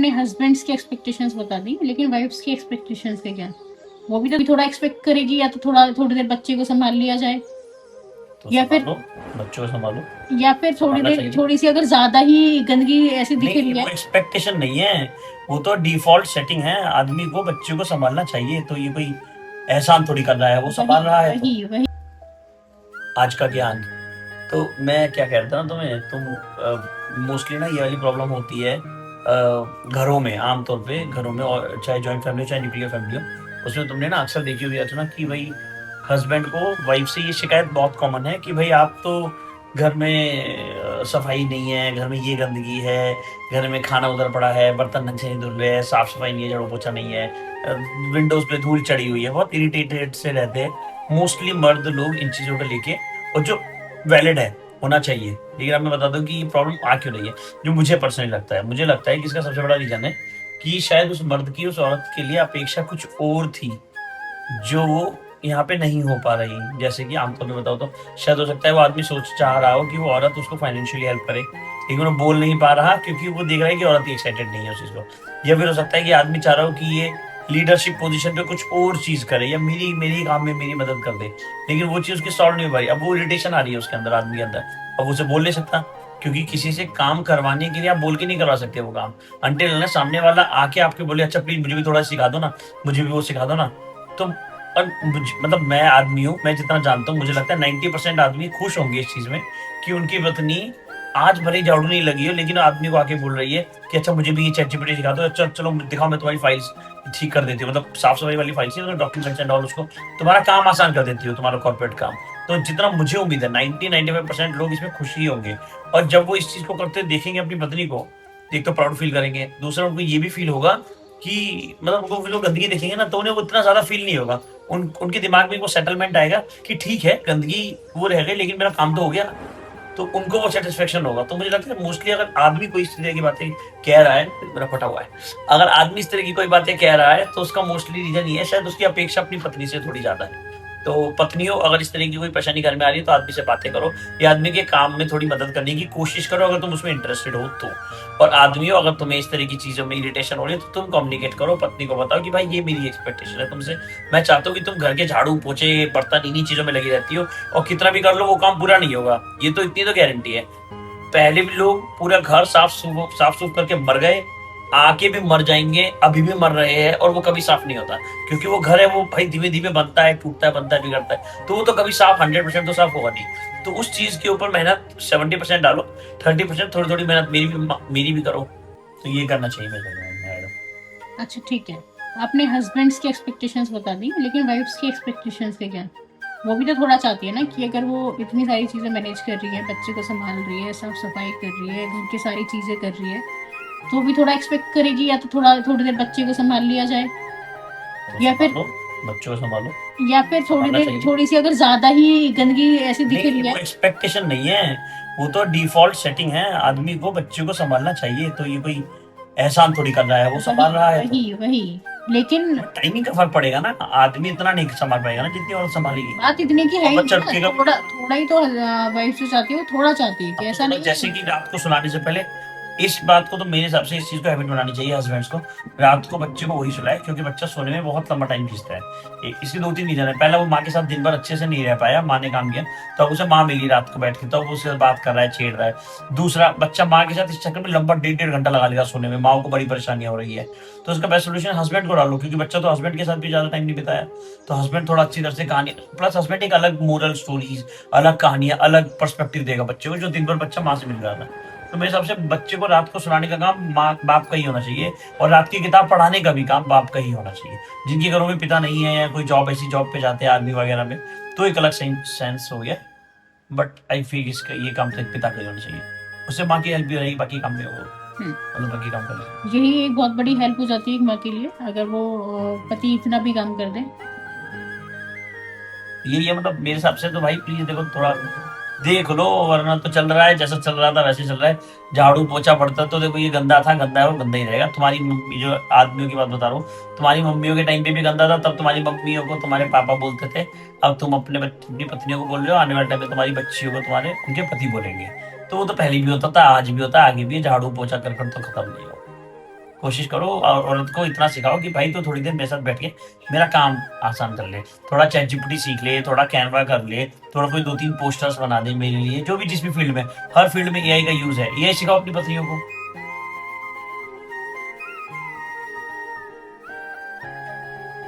अपने हस्बैंड्स की एक्सपेक्टेशंस बता दी, लेकिन वाइफ्स की एक्सपेक्टेशंस के क्या? वो भी तो थोड़ा एक्सपेक्ट करेगी, या तो थोड़ी देर बच्चे को संभाल लिया जाए, तो या फिर संभालो, बच्चों को संभालो। थोड़ी संभालना देर, चाहिए। थोड़ी सी अगर ज्यादा ही गंदगी ऐसी दिख नहीं, रही वो है। एक्सपेक्टेशन नहीं है, वो तो डिफॉल्ट सेटिंग है। आदमी को बच्चे को संभालना चाहिए, तो ये कोई एहसान थोड़ी कर रहा है, वो वही संभाल रहा है तो। वही वही। आज का ज्ञान। तो मैं क्या कहता हूँ तुम्हें, तुम मोस्टली ना ये वाली प्रॉब्लम होती है घरों में, आमतौर पे घरों में, और चाहे जॉइंट फैमिली हो चाहे न्यूक्लियर फैमिली हो, उसमें तुमने ना अक्सर देखी हुई है ना कि भाई हस्बैंड को वाइफ से ये शिकायत बहुत कॉमन है कि भाई आप तो घर में सफाई नहीं है, घर में ये गंदगी है, घर में खाना उधर पड़ा है, बर्तन ढंग से नहीं धुल रहे हैं, साफ सफाई नहीं है, झाड़ू पोछा नहीं है, विंडोज पे धूल चढ़ी हुई है, बहुत इरिटेटेड से रहते हैं मोस्टली मर्द लोग इन चीजों को लेके। और जो वैलिड है, होना चाहिए, लेकिन अब मैं बता दूं कि ये प्रॉब्लम आ क्यों रही है। जो मुझे पर्सनली लगता है, मुझे लगता है कि इसका सबसे बड़ा रीजन है कि शायद उस मर्द की उस औरत के लिए अपेक्षा कुछ और थी, जो वो यहाँ पे नहीं हो पा रही। जैसे कि आमतौर पे बताओ तो शायद हो सकता है वो आदमी सोच चाह रहा हो कि वो औरत उसको फाइनेंशियली हेल्प करे, लेकिन वो बोल नहीं पा रहा क्योंकि वो देख रहा है कि औरत ही एक्साइटेड नहीं है उस चीज को। या फिर हो सकता है कि आदमी चाह रहा हो कि ये लीडरशिप पोजीशन पे कुछ और चीज करे, या मेरी मेरी काम में मेरी मदद कर दे, लेकिन वो चीज उसकी सॉल्व नहीं हो पा रही। अब वो इरिटेशन आ रही है उसके अंदर, आदमी के अंदर। अब उसे बोल नहीं सकता, क्योंकि किसी से काम करवाने के लिए आप बोल के नहीं करवा सकते वो काम, अनटिल सामने वाला आके आपके बोले अच्छा प्लीज मुझे भी थोड़ा सिखा दो ना, मुझे भी वो सिखा दो ना। तो और मतलब मैं आदमी हूँ, मैं जितना जानता हूँ, मुझे लगता है 90% आदमी खुश होंगे इस चीज में कि उनकी पत्नी आज भले झाड़ू नहीं लगी हो, लेकिन आदमी को आके बोल रही है कि अच्छा मुझे भी ये चैट जीपीटी सिखा दो, चलो चलो दिखाओ, मैं तुम्हारी फाइल्स ठीक कर देती हूँ, मतलब साफ सफाई वाली फाइल्स है, डॉक्यूमेंट्स एंड ऑल, उसको तुम्हारा काम आसान कर देती हूँ, तुम्हारा कॉर्पोरेट काम। तो जितना मुझे उम्मीद है 90-95% लोग इसमें खुशी होंगे। और जब वो इस चीज को करते देखेंगे अपनी पत्नी को, तो एक तो प्राउड फील करेंगे, दूसरा उनको ये भी फील होगा कि मतलब उनको लोग गंदगी देखेंगे ना, तो उन्हें वो इतना ज्यादा फील नहीं होगा। उनके दिमाग में वो सेटलमेंट आएगा कि ठीक है गंदगी वो रह गई, लेकिन मेरा काम तो हो गया। तो उनको वो सेटिस्फेक्शन होगा। तो मुझे लगता है मोस्टली अगर आदमी कोई इस तरह की बातें कह रहा है, मेरा फटा हुआ है, अगर आदमी इस तरह की कोई बातें कह रहा है तो उसका मोस्टली रीजन ये है, शायद उसकी अपेक्षा अपनी पत्नी से थोड़ी ज्यादा है। तो पत्नियों, अगर इस तरह की कोई परेशानी घर में आ रही है तो आदमी से बातें करो, या आदमी के काम में थोड़ी मदद करने की कोशिश करो अगर तुम उसमें इंटरेस्टेड हो तो। और आदमियों, अगर तुम्हें इस तरह की चीजों में इरिटेशन हो रही है तो तुम कम्युनिकेट करो, पत्नी को बताओ कि भाई ये मेरी एक्सपेक्टेशन है तुमसे, मैं चाहता हूँ कि तुम घर के झाड़ू पोछे बर्तन इन्हीं चीजों में लगी रहती हो, और कितना भी कर लो वो काम पूरा नहीं होगा, ये तो इतनी तो गारंटी है। पहले भी लोग पूरा घर साफ सूफ करके मर गए, आके भी मर जाएंगे, अभी भी मर रहे हैं, और वो कभी साफ नहीं होता, क्योंकि वो घर है, वो भाई धीमे धीमे बनता है, टूटता है, बनता है, बिगड़ता है, तो वो तो कभी साफ 100% तो साफ होगा नहीं। तो उस चीज के ऊपर मेहनत 70% डालो, 30% थोड़ी थोड़ी मेहनत मेरी भी करो। तो ये करना चाहिए मेरे मैडम। अच्छा ठीक है, आपने हस्बैंड्स की एक्सपेक्टेशंस बता दी, लेकिन वाइफ्स की एक्सपेक्टेशंस के क्या? वो भी तो थोड़ा चाहती है ना कि अगर वो इतनी सारी चीज़ें मैनेज कर रही है, बच्चे को संभाल रही है, साफ सफाई कर रही है, घर की सारी चीज़ें कर रही है, तो वो भी थोड़ा एक्सपेक्ट करेगी, या तो थोड़ी देर बच्चे को संभाल लिया जाए, तो या फिर संभालो, बच्चों को संभालो। थोड़ी संभालना देर, चाहिए। थोड़ी सी अगर ज्यादा ही गंदगी ऐसी दिख नहीं, रही वो है। एक्सपेक्टेशन नहीं है, वो तो डिफॉल्ट सेटिंग है। आदमी को बच्चे को संभालना चाहिए, तो ये कोई एहसान थोड़ी कर रहा है, वो वही संभाल रहा है तो। वही लेकिन टाइमिंग का फर्क पड़ेगा ना, आदमी इतना नहीं संभाल पाएगा ना जितनी औरत संभालेगी। बात इतने की है और ही बच्चा नहीं ना, चटकेगा। थोड़ा थोड़ा ही तो वाइफ जो चाहती है वो थोड़ा चाहती है, कि अब तो ऐसा थोड़ा, नहीं जैसे है। कि रात को सुलाने से पहले, इस बात को तो मेरे हिसाब से इस चीज को हैबिट बनानी चाहिए हस्बैंड्स को, रात को बच्चे को वही सुलाए, क्योंकि बच्चा सोने में बहुत लंबा टाइम खींचता है। इसके दो तीन रीजन है। पहला, वो माँ के साथ दिन भर अच्छे से नहीं रह पाया, माँ ने काम किया, तो अब उसे माँ मिली रात को बैठ के, तो अब उससे बात कर रहा है, छेड़ रहा है। दूसरा, बच्चा माँ के साथ इस चक्कर में लंबा 1.5-1.5 घंटा लगा लेगा सोने में, माँ को बड़ी परेशानियां हो रही है। तो उसका बेस्ट सोल्यूशन हस्बैंड को डालो, क्योंकि बच्चा तो हस्बैंड के साथ भी ज्यादा टाइम नहीं बिताया, तो हस्बैंड थोड़ा अच्छी तरह से कहानी, प्लस हस्बैंड एक अलग मोरल स्टोरीज, अलग कहानियां, अलग पर्सपेक्टिव देगा बच्चे को, जो दिन भर बच्चा माँ से मिल रहा था। तो मेरे हिसाब से बच्चे को रात को सुनाने का काम माँ बाप का ही होना चाहिए, और रात की किताब पढ़ाने का भी काम बाप का ही होना चाहिए। जिनके घरों में पिता नहीं है, या कोई जॉब, ऐसी जॉब पे जाते हैं आर्मी वगैरह में, तो एक अलग सेंस हो गया। बट आई फील इसका ये काम तो एक पिता का ही होना चाहिए, उससे माँ की हेल्प भी रहेगी, बाकी काम में वो हम्म, मतलब बाकी काम कर यही एक बहुत बड़ी हेल्प हो जाती है एक माँ के लिए, अगर वो पति इतना भी काम कर दे। यही है। मतलब मेरे हिसाब से तो भाई प्लीज देखो, थोड़ा देख लो, वरना तो चल रहा है जैसा चल रहा था वैसे चल रहा है। झाड़ू पोछा पड़ता तो देखो, ये गंदा था, गंदा है और गंदा ही रहेगा। तुम्हारी मम्मी, जो आदमियों की बात बता रहा हूँ, तुम्हारी मम्मियों के टाइम पे भी गंदा था, तब तुम्हारी मम्मियों को तुम्हारे पापा बोलते थे। अब तुम अपनी पत्नियों को बोल रहे हो, आने वाले टाइम में तुम्हारी बच्चियों को तुम्हारे उनके पति बोलेंगे। तो वो तो पहले भी होता था, आज भी होता है, आगे भी है। झाड़ू पोछा कर कर तो खत्म नहीं होगा। कोशिश करो और औरत को इतना सिखाओ कि भाई तो थोड़ी देर मेरे साथ बैठ के मेरा काम आसान कर ले, थोड़ा चैट जीपीटी सीख ले, थोड़ा कैनवा कर ले, थोड़ा कोई 2-3 पोस्टर्स बना दे मेरे लिए, जो भी जिस भी फील्ड में, हर फील्ड में एआई का यूज़ है, एआई सिखाओ अपनी पत्नियों को।